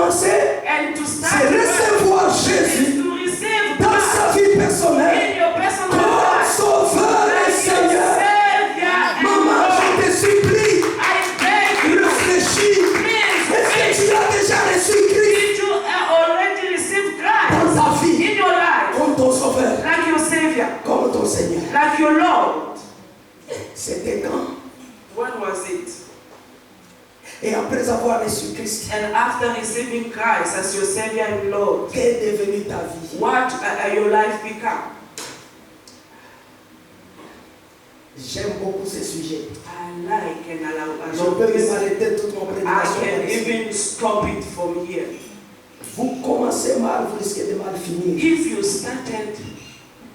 commencer, c'est recevoir Jésus dans sa vie personnelle comme Sauveur et Seigneur. Maman, je te supplie, réfléchis. Est-ce que tu as déjà reçu Christ dans ta vie comme ton Sauveur, comme ton Seigneur? Like your Lord. C'était quand? When was it? Et après avoir reçu Christ, And after receiving Christ as your Savior and Lord, qu'est devenue ta vie? what your life become? J'aime beaucoup ce sujet. I like and I Je love peux this. même arrêter toute mon I prédication. can even stop it from here. Vous commencez mal, vous risquez de mal finir. If you started,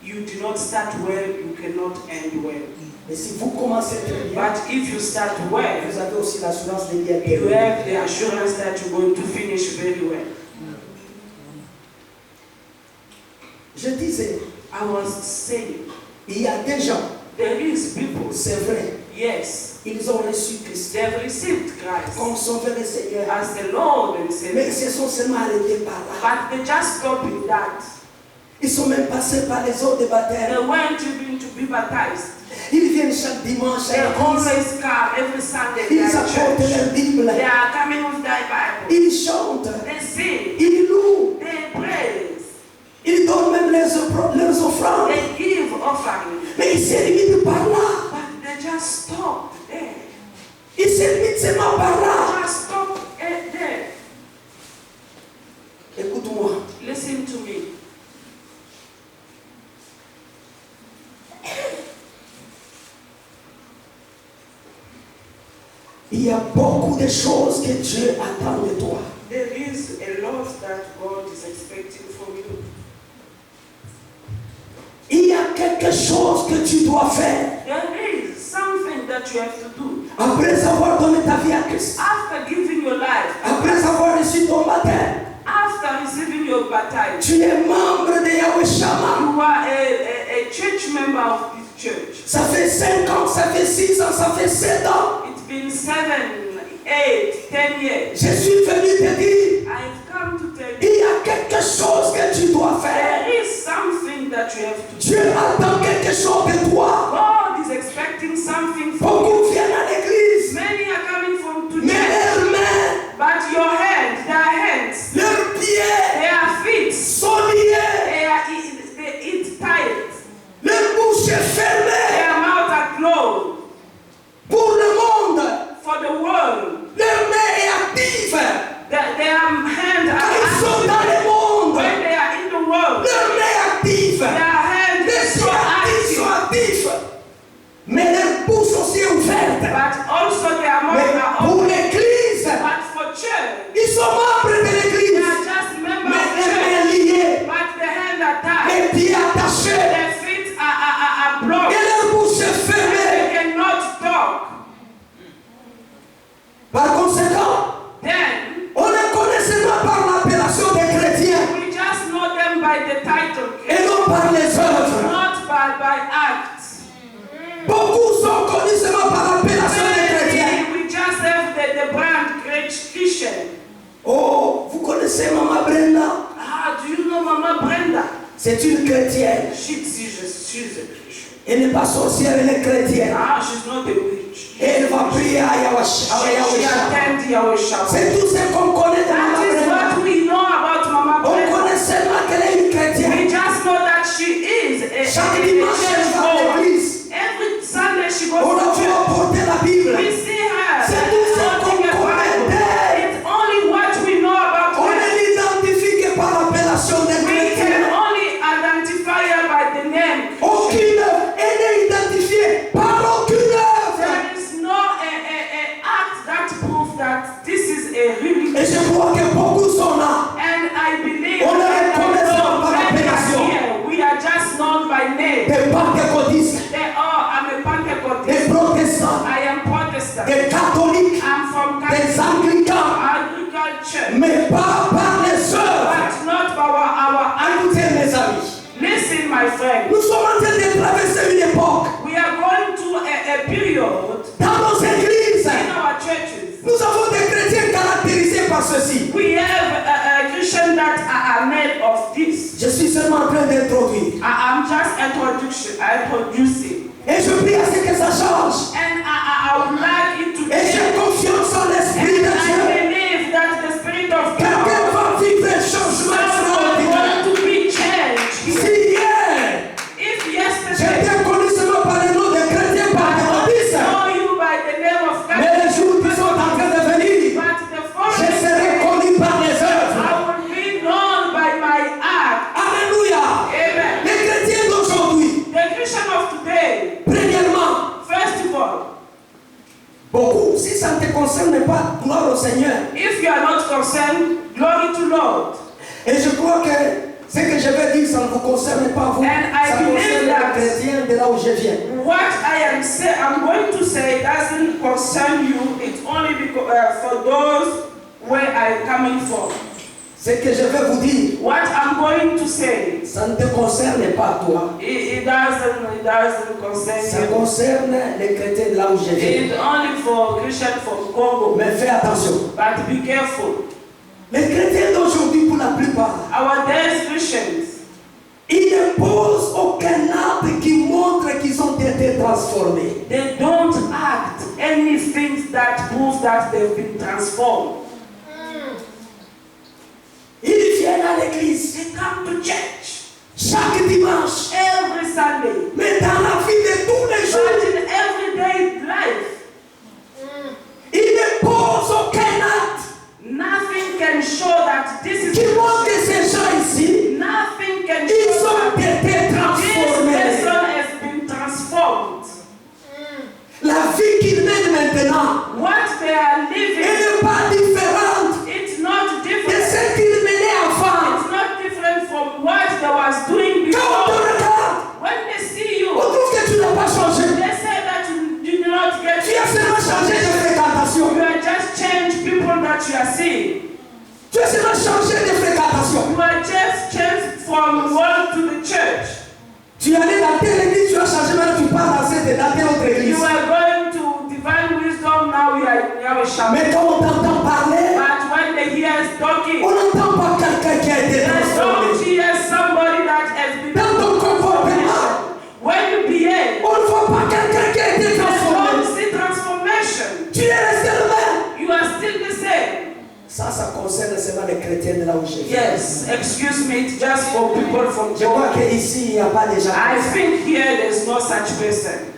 you do not start well, you cannot end well. Mais si vous commencez très bien, But if you start well, vous avez aussi l'assurance de bien you terminer. have the assurance that you're going to finish very well. Je disais, I was saying, il y a des gens, there is people, c'est vrai, yes, ils ont reçu Christ they have received Christ comme Sauveur et Seigneur. as the Lord and Mais Savior. ils se sont seulement arrêtés par là. But they just stopped in that. Ils sont même passés par les eaux de They baptême. went even to be baptized. Ils viennent chaque dimanche They à l'église. always come every Sunday to Ils their apportent church. leur Bible. They are coming with their Bible. Ils chantent. They sing. Ils louent. They praise. Ils donnent même leurs offrandes. They give offering. Mais ils se limitent par là. But they just stop there. Ils se limitent seulement par là. Just stop there. Écoute-moi. Listen to me. Il y a beaucoup de choses que Dieu attend de toi. There is a lot that God is expecting from you. Il y a quelque chose que tu dois faire. There is something that you have to do. Après avoir donné ta vie à Christ. After giving your life, Après avoir reçu ton baptême. after receiving your baptism, Tu es membre de Yahweh Shammah. you are a church member of this church. Ça fait 5 ans, ça fait 6 ans, ça fait 7 ans. It's been 7, 8, 10 years. Je suis venu te dire, I've come to tell you, il y a quelque chose que tu dois faire. there is something that you have to do. Dieu attend quelque chose de toi. God is expecting something from Beaucoup you. viennent à l'église, Many are coming from to mais church, leurs mains, but your hands, their hands, leurs pieds their feet, sont liés. they eat tight. Leur bouche est fermée Their mouths are closed. pour le monde. For the world, Leur main est active. their hands are Quand ils sont active. dans le monde, When they are in the world, leur main est active. their hands Les are so pieds actifs sont active. actifs. Mais leur bouche aussi est ouverte. But also their mouths Mais are pour open. l'église, But for church, ils sont membres de they l'église. are just members Mais of les mains church. liées, But the hands are tied. les pieds attachés, Their feet are blocked. et leur bouche est They fermée. cannot talk. Par conséquent, Then on les connaît seulement par l'appellation des chrétiens we just know them by the title, et non par les œuvres. not by acts. Beaucoup sont connus seulement par l'appellation des chrétiens. We just have the brand Christian. Oh, vous connaissez Maman Brenda? Ah, do you know Mama Brenda? C'est une chrétienne. She's a Christian. Elle n'est pas sorcière, elle est chrétienne. Ah, she's not a witch. Et elle va prier à Yahweh She Shammah. attend Yahweh Shammah. C'est tout ce qu'on connaît de Maman That is Brenda. what we know about Mama On Brenda. connaît seulement qu'elle est une We chrétienne. just know that she is a Chaque dimanche, elle church va à goer. l'église. Every Sunday she On goes a to vu church. apporter la Bible. We see her. C'est tout ce qu'on holding a connaît Bible. d'elle. It's only what we know about On her. ne l'identifie que par l'appellation des We can chrétiens. only identify her by the name. Aucune œuvre. Elle n'est identifiée par aucune œuvre. There is no act that proves that this is a really. Et je crois que beaucoup sont là. And I believe On that est reconnaissant par many l'appellation. are here. We are just known by name. Des pentecôtistes, I'm a Pentecostal. des protestants, I am Protestant. des catholiques, I'm from des Catholic anglicans, agriculture. mais pas par les œuvres. But not by our Écoutez mes amis, Listen, my friend. nous sommes en train de traverser une époque We are going to a period dans nos églises. in our churches. Nous avons des chrétiens caractérisés par par ceci. We have Christians that are made of this. Je suis seulement en train d'introduire. I'm just introducing. Et je prie à ce que ça change. And I would like it to Et j'ai confiance en l'Esprit de I Dieu. believe that the Spirit of Quelqu'un God va vivre un changement extraordinaire. going to be changed. Si hier, If yesterday j'étais connu seulement par le nom de chrétien par I baptiste, know you by the name of God, mais les jours qui sont en train de venir, but the je following serai connu par les œuvres. I will be known by my act. Alléluia. Amen. Les chrétiens d'aujourd'hui, The Christian of today, premièrement, first of all, beaucoup, si ça ne te concerne pas, gloire au Seigneur. if you are not concerned, glory to Lord. Et je crois que ce que je vais dire, ça ne vous concerne pas vous. And I Ça believe concerne that- les chrétiens de là où je viens. What I'm going to say doesn't concern you. It's only because, for those where I'm coming from. Ce que je vais vous dire, What I'm going to say, ça ne te concerne pas toi. it doesn't concern Ça you. concerne les chrétiens de là où je viens. It's only for Christians from Congo. Mais fais attention. But be careful. Les chrétiens d'aujourd'hui, pour la plupart, Our dear Christians, ils ne posent aucun acte qui montre qu'ils ont été transformés. they don't act anything that proves that they've been transformed. Ils viennent à l'église They come to church chaque dimanche. every Sunday. Mais dans la vie de tous les But jours, in everyday life, ils ne posent aucun acte nothing can show that this is qui montre que ces gens ici, nothing can ils show ont that été this transformés. person has been transformed. La vie qu'ils mènent maintenant, What they are elle living, n'est pas différente it's not de different. ce qu'ils menaient avant. It's not different from what they was doing Quand on te before. regarde, When they see on you, trouve que tu n'as pas changé. they say that you did not get Tu as seulement changé de fréquentation. You are just changed people that you are seeing. Tu as seulement changé de fréquentation. You are just changed from world to the church. Tu es allé dans telle église, tu as changé, maintenant tu pars dans telle autre église. You are going to divine wisdom, now we are a shaman. Mais quand on t'entend parler, But when they hear us talking, on n'entend pas quelqu'un qui a été they don't transformé. hear somebody that has been Dans ton comportement, When you behave, on ne voit pas quelqu'un qui a été they transformé. don't see transformation. Tu es resté le même. You are still the same. Ça concerne seulement les chrétiens de là où je viens. Yes, excuse me, it's just for people from Je crois Congo. qu'ici, il n'y a pas de gens. I think here there's no such person.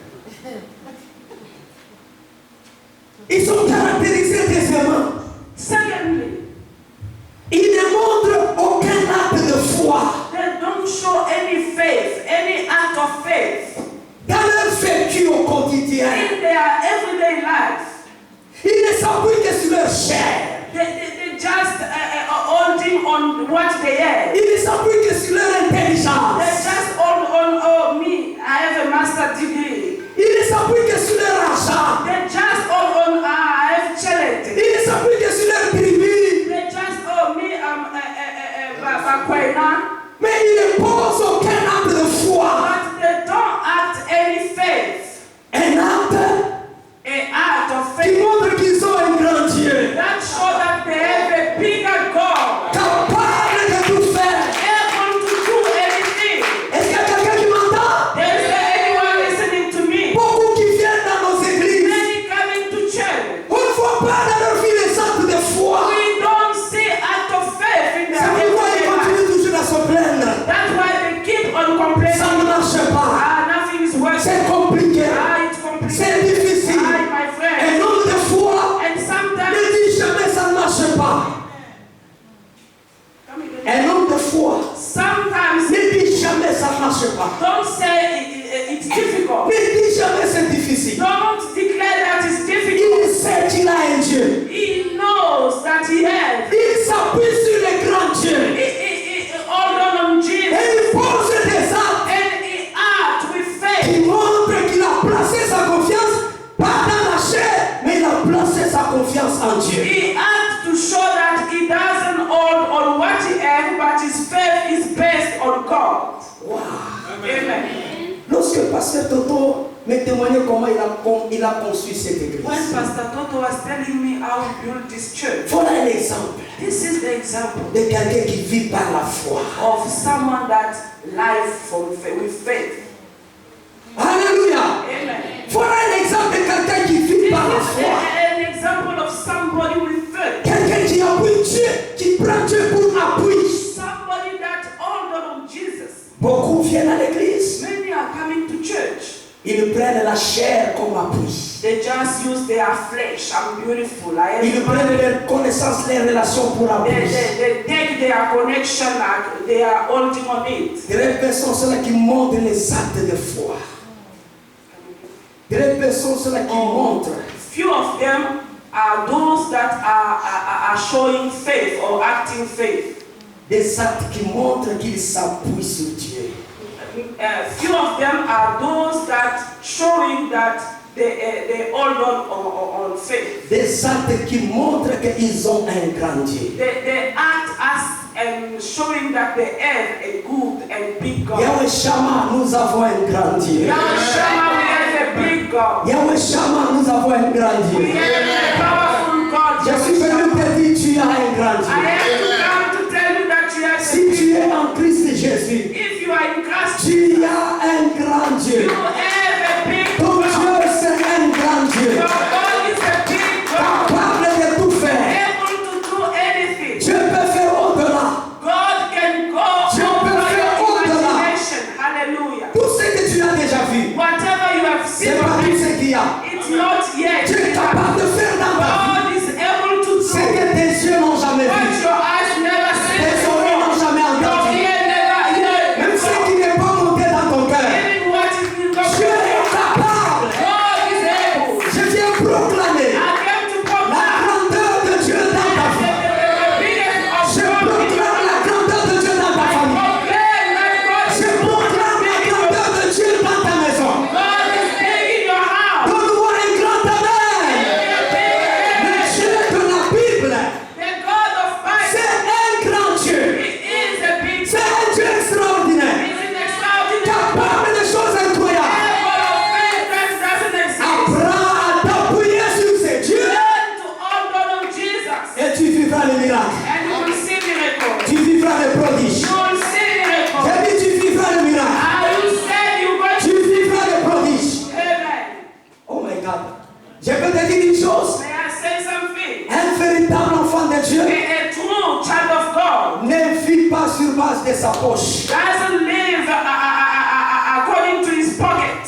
Ils sont caractérisés deuxièmement. Secondly, Ils ne montrent aucun acte de foi they don't show any faith, any act of faith dans leur vécu au quotidien. in their everyday life. Ils ne s'appuient que sur leur chair. They just holding on what they have. Ils ne s'appuient que sur leur They intelligence. just hold on, oh me, I have a master degree. Ils ne s'appuient que sur leur argent. They just hold on, I have charity. Ils ne s'appuient que sur leur tribu. They just, oh me, I'm Bakwena. Mais ils ne posent aucun acte de foi. But they don't act any faith. Un acte An act of qui faith montre qu'ils ont un grand Dieu. that show that they have a bigger God, Capable de tout faire. able to do anything. Est-ce qu'il y a quelqu'un qui m'entend? Is there anyone listening to me? Beaucoup qui viennent dans nos églises. Many coming to church. On ne voit pas dans leur vie les actes de foi. We don't see act of faith in C'est their pourquoi ils everyday life. continuent toujours à se plaindre. That's why they keep on complaining. Ça ne marche pas. Nothing is working. C'est compliqué. It's complicated. C'est difficile. My friend. Un homme de foi And sometimes, ne dit jamais ça ne marche pas. Un homme de foi sometimes ne dit jamais ça ne marche pas. don't say it's difficult. Ne dit jamais c'est difficile. Don't declare that it's difficult. Il sait qu'il a un Dieu. He knows that he has. Il s'appuie sur le grand Dieu. He hold on Jesus. Et il pose des actes And he acts with faith. qui montrent qu'il a placé sa confiance pas dans la chair, mais il a placé sa confiance en Dieu. He acts to show that he doesn't hold on what he has, but his faith is based on God. Wow. Amen. Lorsque Pasteur Toto me témoigner comment il a conçu cette église. When Pastor Toto was telling me how he built this church, Voilà un exemple this is the example de quelqu'un qui vit par la foi. of someone that lives with faith. Alléluia. Amen. Voilà un exemple de quelqu'un qui vit par la This is foi. an example of somebody with faith. Quelqu'un qui appuie Dieu, qui prend Dieu pour appui. Somebody that hold on Jesus. Beaucoup viennent à l'église. Many are coming to church. Ils prennent la chair comme appui. They just use their flesh. I'm beautiful. I am Ils prennent leurs connaissances, leurs relations pour appui. They take their connection and they are holding on it. Les personnes sont celles qui montrent les actes de foi. Les personnes sont celles qui montrent. Few of them are those that are showing faith or acting faith. Des actes qui montrent qu'ils s'appuient sur Dieu. Few of them are those that showing that they hold on faith. Des actes qui montrent qu'ils ont un grand Dieu. They act as showing that they have a good and big God. Yahweh Shammah, nous avons un grand Dieu. Yahweh Shammah, we have a big God. Yahweh Shammah, nous avons un grand We Dieu. have a powerful God. Je suis venu te dire, tu as un grand I Dieu. have to come to tell you that you have a Si big tu es God. en Christ Jésus, If you are in Christ, tu as un grand Dieu. you have a big Ton God. Dieu, c'est un grand Dieu. Your God is a big God. Capable de tout faire. Able to do anything. Dieu peut faire au-delà. God can go Dieu over peut faire your au-delà. imagination. Hallelujah. Tout ce que tu as déjà vu, Whatever you have c'est seen, pas tout ce qu'il y a. it's not yet. Dieu est capable de faire dans ta vie God is able to ce do que tes yeux n'ont jamais what vu. your eyes never Tes seen. oreilles n'ont jamais Your entendu. ear never heard. Même ce qui n'est pas monté dans ton cœur. Even what is in your Dieu est capable. God is able. Je viens proclamer I came to la proclaim grandeur de Dieu dans ta vie. the biggest of Je God. proclame la grandeur de Dieu dans ta famille. Proclaim that God Je is proclame la grandeur de Dieu dans ta maison. God is big in your house. Donne-moi un grand amen. Le Dieu de la Bible, The God of Bible. c'est un grand Dieu. He is a big C'est un Dieu extraordinaire. He is an extraordinary Capable de choses incroyables. God of faith that doesn't exist. Apprends à t'appuyer sur ces dieux Learn to hold on to Jesus. et tu vivras les miracles. And you will see miracles. Tu vivras les prodiges. You will see miracles. J'ai dit tu vivras les miracles. You said you're going Tu to. vivras les prodiges. Amen. Oh my God. Je peux te dire une chose. May I say something? Un véritable enfant de Dieu A true child of God ne vit pas sur base de sa poche. doesn't live according to his pocket.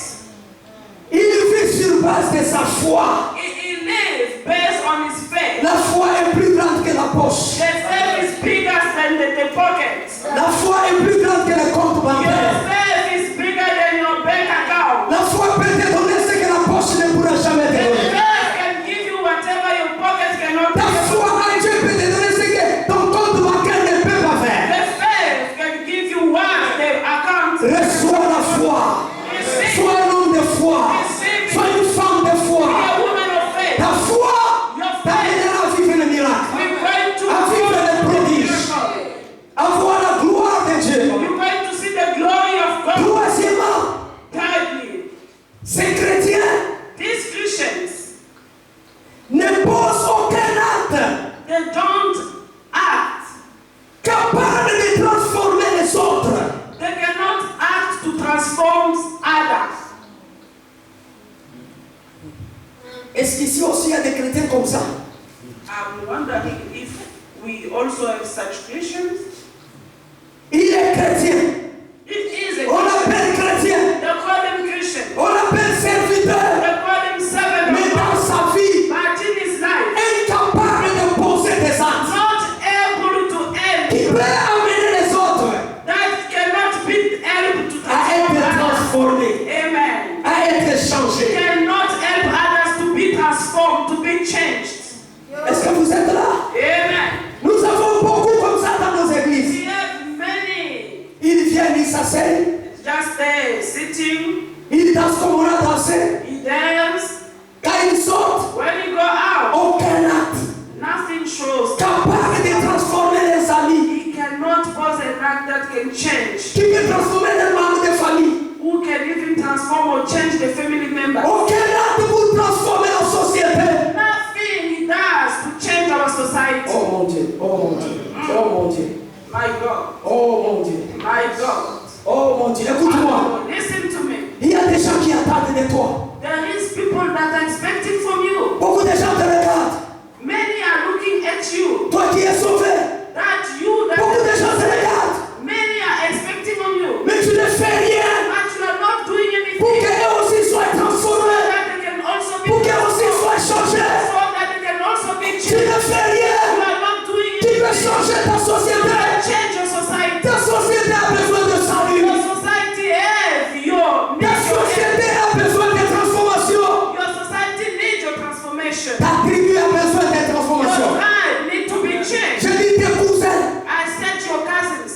Il vit sur base de sa foi. He lives based on his faith. La foi est plus grande que la poche. The faith is bigger than the pocket. La foi est plus grande que le compte Your bancaire. faith is bigger than your bank account. La foi peut te donner ce que la poche ne pourra jamais te The donner. faith can give you whatever your pocket cannot Ta give. foi en Dieu peut te donner ce que ton compte bancaire ne peut pas faire. The faith can give you what the account. Reçois la foi. Receive. Sois un homme de foi. Sois une femme de Be foi. a woman of faith. Ta foi Your faith t'amènera à vivre le miracle. we're going to À vivre les prodiges. À voir la gloire de Dieu. You're going to see the glory of God. Troisièmement, Thirdly, ces chrétiens these Christians, ne posent aucun acte they don't act. capable de transformer les autres. They cannot act to transform others. Est-ce qu'ici aussi il y a des chrétiens comme ça? I'm wondering if we also have such Christians. Il est chrétien. It is a On Christian. l'appelle chrétien. They call them Christian. On l'appelle serviteur. They call them servant Mais of dans God. sa vie, But in his life, incapable de poser des actes not able to qui help. peut amener les autres That cannot be helped to à être transform others. transformés, Amen. à être changés. Cannot help others to be transformed, to be changed. Est-ce que vous êtes là? Amen. Nous avons beaucoup comme ça dans nos églises. We have many Ils viennent, ils s'asseyent, just there sitting, ils dansent comme on a dansé. he dance. Quand ils sortent, When you go out, aucun acte nothing shows. capable de transformer les amis, He cannot pose an act that can change. qui peut transformer les membres de famille. Who can even transform transform or change the family members. Aucun acte pour transformer la société. Nothing he does to change our society. Oh mon Dieu, oh mon Dieu, oh mon Dieu, My God, oh mon Dieu, my God. oh mon Dieu. Écoute-moi. Listen to me. Il y a des gens qui attendent de toi. There is people that are expecting from you. Beaucoup de gens te regardent. Many are looking at you. Toi qui es sauvé. That you, Beaucoup de gens te that regardent. many are expecting on you. Mais tu ne fais rien But you are not doing pour anything. qu'eux aussi soient So transformés. that they can also be Pour qu'eux aussi soient changés. so that they can also be Tu changed. ne fais You rien. are not doing Tu veux anything. changer ta société. Change your society. Ta société a besoin de salut. Your society has your Ta société a besoin de transformation. Your society needs your transformation. Ta tribu a besoin de Your transformation. tribe needs to be changed. Je dis tes cousins, I said your cousins,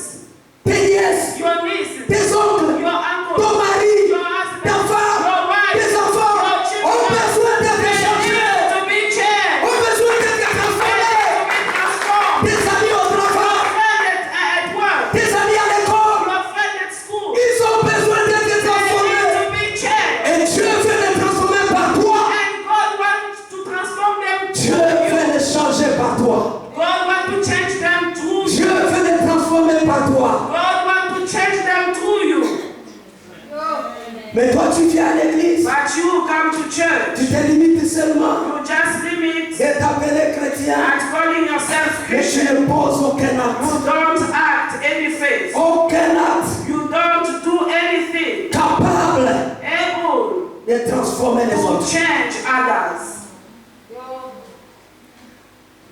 tes nièces, your nieces, tes oncles, your uncles, ton mari, your husband, ta femme, your wife, tes enfants your ont children. besoin d'être They changés. need to be changed. Ont besoin d'être They transformés. need to be transformed. Tes amis au Your travail, friend at work, tes amis à l'école, your friend at school, ils ont besoin d'être they need transformés. to be changed. Et Dieu veut les transformer par toi. And God wants to transform them Dieu through you. veut les changer par toi. God wants to change them through you. Dieu veut les transformer par toi. God wants to change them through you. Mais toi, tu viens à l'église. But you come to church. Tu te limites seulement You just limit de t'appeler chrétien. at calling yourself Mais tu Christian. ne poses aucun You acte. don't act any faith. Aucun acte You don't do anything capable able de transformer les to autres. change others.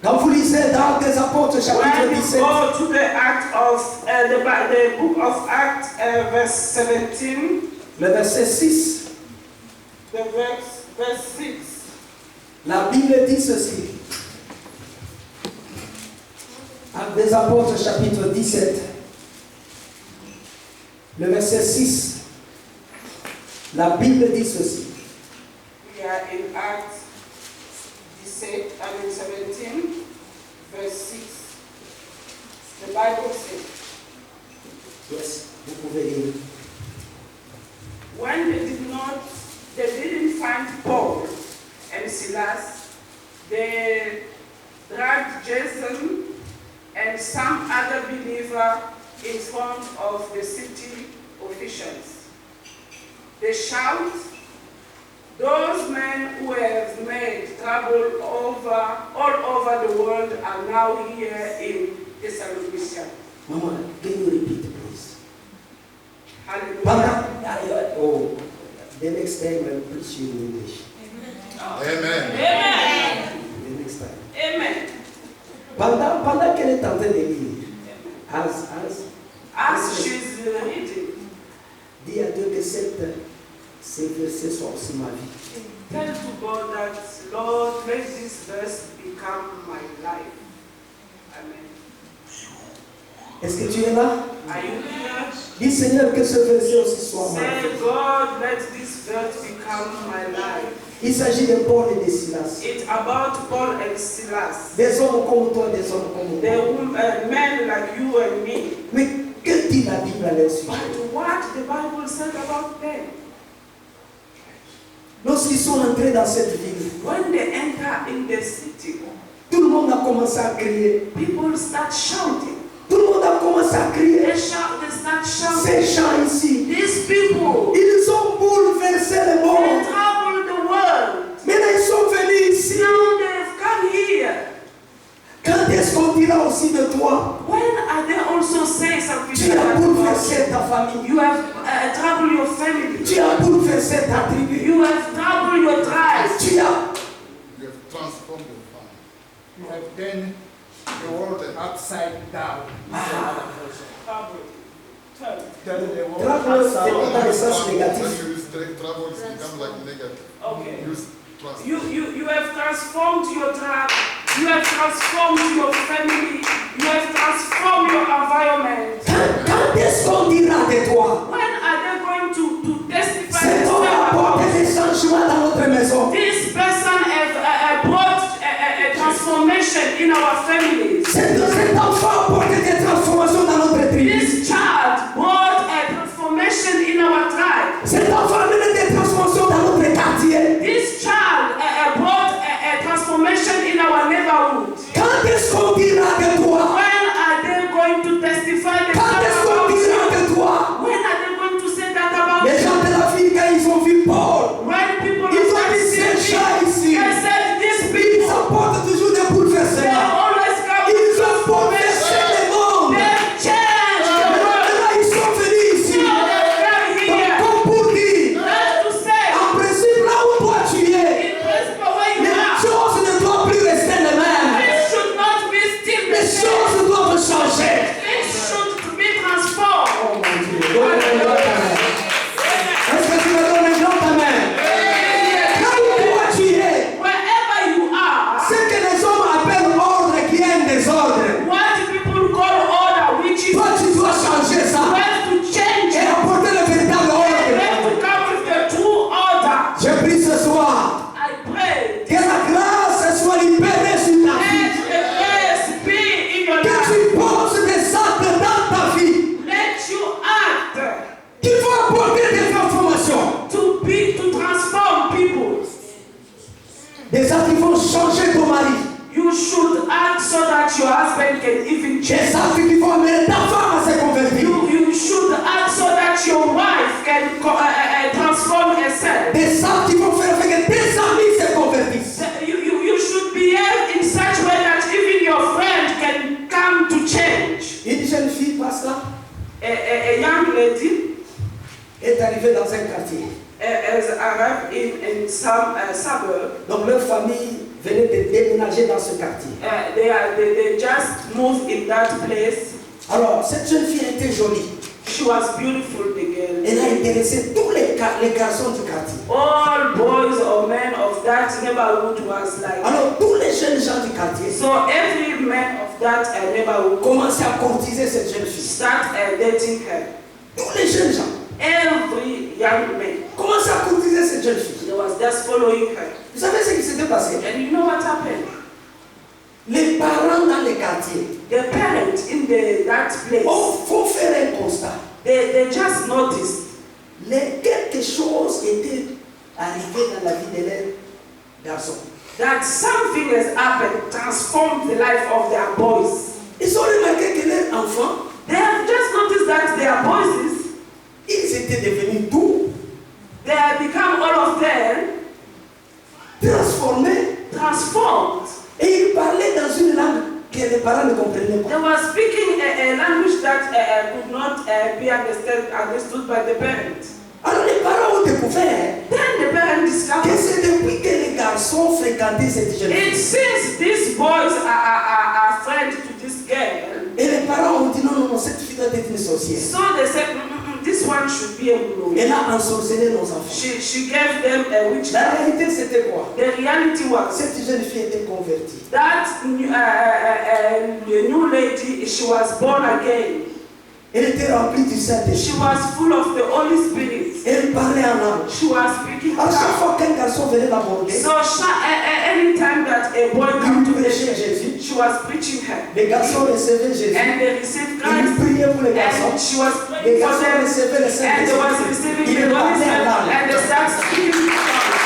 Quand vous lisez dans des apôtres chapitre When you 17, go to the act of the book of Acts, verse 17, le verset 6, the verse 6. la Bible dit ceci. Actes des apôtres chapitre 17, le verset 6, la Bible dit ceci. We are in Acts 17, I mean 17, verse 6. The Bible says, Yes, vous pouvez lire. when they didn't find Paul and Silas, they dragged Jason and some other believer in front of the city officials. They shout, "Those men who have made trouble all over the world are now here in Thessalonica." Mama, can you repeat please? Hallelujah. Oh, the next time I'll preach you in English. Amen. Amen. The next time. Amen. Pendant qu'elle est en train de lire, As she's reading, dis à Dieu que ces versets soient aussi ma vie. tell to God that, Lord, let this verse become my life. Amen. Est-ce que tu es là? Are you here? Dis Seigneur que ce verset aussi soit ma Say, vie. God, let this verse become my life. Il s'agit de Paul et de Silas. It's about Paul and Silas. Des hommes comme toi, des hommes comme moi. Men like you and me. Mais que dit la Bible à leur sujet? But what the Bible said about them? Lorsqu'ils sont entrés dans cette ville, When they enter in the city, tout le monde a commencé à crier. people start shouting. Tout le monde a commencé à crier. They start shouting. Ces gens ici, These people, ils ont bouleversé le they monde. travel the world. Maintenant, ils sont venus ici. Now they've come here. Quand est-ce qu'on dira aussi de toi? When are they also saying something Tu as about bouleversé ta famille. you have troubled your family. Tu as bouleversé ta tribu. You have troubled your tribe. Tu as You have transformed your family. You have turned the world upside down. Troubled. Turn. Turn the world Trouble, c'est upside pas dans le down. sens When négatif. you use trouble, it becomes like negative. Okay. Use trust. You have transformed your tribe. You have transformed your family. You have transformed your environment. Quand est-ce qu'on dira de toi? When are they going to testify Cet homme a apporté about des changements dans notre maison. this person has brought a transformation in our families? Cet enfant a apporté des transformations dans notre tribu. This child brought a transformation in our tribe. Cet enfant a amené des choses doivent changer. Things should be transformed. Oh mon Dieu. Donne un grand amen. Est-ce que tu me donnes un grand amen? Là où toi tu es, Wherever you are, ce que les hommes appellent ordre qui est un désordre, what people call order, which is toi tu dois changer ça you have to change et it. apporter le véritable You ordre. have to come with the true order. Je prie ce soir I pray. que la grâce soit libérée sur ta vie. Let the grace be in your Que life. tu poses des actes dans ta vie Let you act qui vont apporter des transformations. to transform people. Des actes qui vont changer ton mari. You should act so that your husband can even Des change. actes qui vont amener ta femme à se convertir. You should act so that your wife can transform herself. Des actes qui vont faire que tes amis se convertissent. You should behave in such way that even your friend can come to change. Une jeune fille, pasteur, A young lady est arrivée dans un quartier. has arrived in some suburb. Donc leur famille venait de déménager dans ce quartier. They just moved in that place. Alors, cette jeune fille était jolie. She was beautiful, the girl. Elle a intéressé tous les garçons du quartier. All boys or men of that neighborhood was like. Alors, tous les jeunes gens du quartier So every man of that neighborhood commençaient à courtiser cette jeune fille. start dating her. Tous les jeunes gens Every young man, commençaient à courtiser cette jeune fille. they was just following her. Vous savez ce qui s'était passé? And you know what happened? Les parents dans les quartiers The parents in that place, faut faire un constat. they just noticed Quelque chose était arrivé dans la vie de leurs garçons. that something has happened, transformed the life of their boys. Ils ont remarqué que leurs enfants, They have just noticed that their boys, ils étaient devenus tout they have become all of them transformés transformed. et ils parlaient dans une langue que les parents ne comprenaient They pas. were speaking a language that could not be understood by the parents. Alors les parents ont découvert Then the parents que discovered c'est depuis que les garçons fréquentaient cette jeune it fille. seems these boys are friends to this girl. Et les parents ont dit non, cette fille doit être une sorcière. So they said, this one should be a guru. Elle a ensorcelé nos enfants. She gave them a La witchcraft. réalité c'était quoi? The reality was Cette jeune fille était convertie. that new lady, she was born again. Elle était remplie du Saint-Esprit. She was full of the Holy Spirit. Elle parlait en langue. She was speaking À chaque tongues. fois qu'un garçon venait l'aborder, So anytime that a boy il came to the prêchait church, Jésus. she was preaching her. Les garçons recevaient Jésus. And they received Il Christ. priait pour les garçons. And she was Les praying for garçons them. recevaient le And they was Saint-Esprit. receiving Il the Holy parlait en Spirit. langue. And they started speaking in tongues.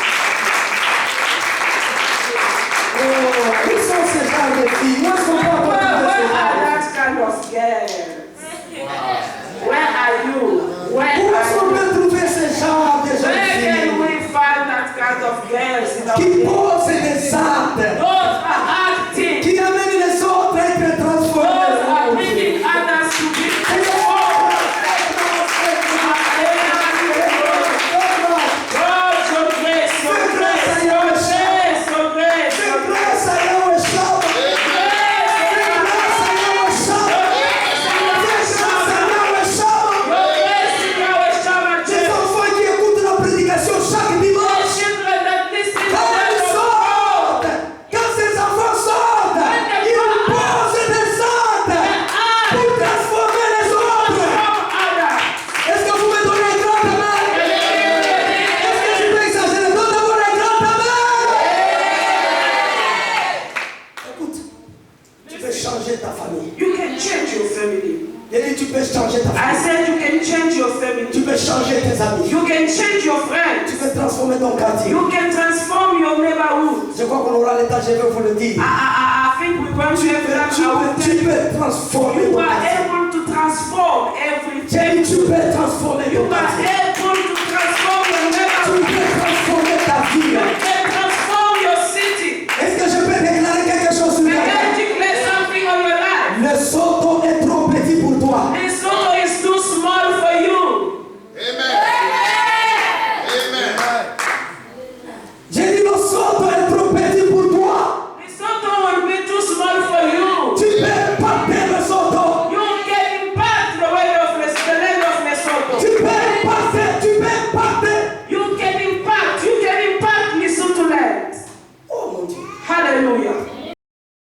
Oh, où sont ces genres de filles? Où est-ce qu'on peut Where avoir ces are genres? that kind of girls? Where are you? Where Où est-ce qu'on are you? peut trouver ce genre de Where jeunes can filles we find that kind of girls in our qui day? posent des actes, Those are acting. qui amènent les autres à être Those transformés? are bringing others to be transformed. God, your grace, your grace, your grace, your grace, Fais your grace. grâce à Yahweh Shabbat. Fais grâce à Yahweh Shabbat. Fais grâce à Yahweh Shabbat. Your grace in Yahweh Shabbat Les church. enfants qui écoutent la prédication chaque The dimanche, children that listen to quand ils the word of sortent, quand ces enfants sortent, ils posent des actes pour transformer les autres. others. Est-ce que vous me donnez un grand amen? Est-ce que je peux exagérer? Donne d'abord un grand amen. Écoute, tu peux changer ta famille. You can change your family. J'ai dit, tu peux changer ta I famille. said you can change your family. Tu peux changer tes amis. You can change your Tu friends. peux transformer ton quartier. You can transform your neighborhood. Je crois qu'on aura le temps, je vais vous le dire. I think we're going to have that. Tu peux transformer You ton are quartier. able to transform every J'ai dit, tu family. peux transformer You ton are quartier.